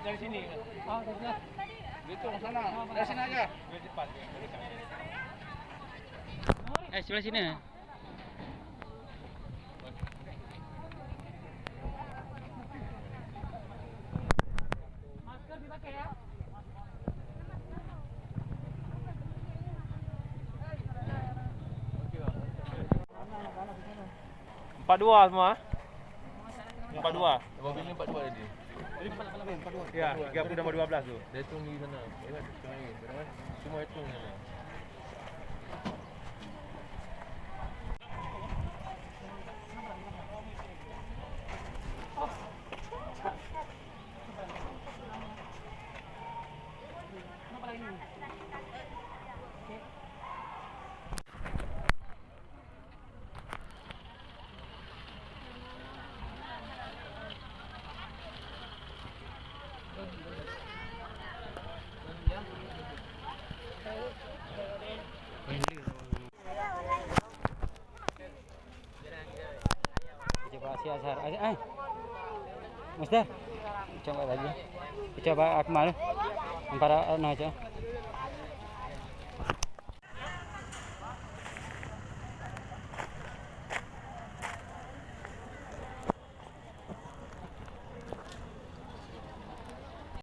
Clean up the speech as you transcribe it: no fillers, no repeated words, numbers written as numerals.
Dari sini. Oh, dari sana. Itu sana. Dari sini aja. Sebelah sini. Masker dipakai ya. 42 semua. 42. Mobil ni 42 tadi. Ya, 30 dan 12 tu. Dia hitung di sana. Ingat hitung lagi. Benar? Semua hitung di sana. Coba si Azhar. Mister. Coba lagi. Coba Akmal. Para aja.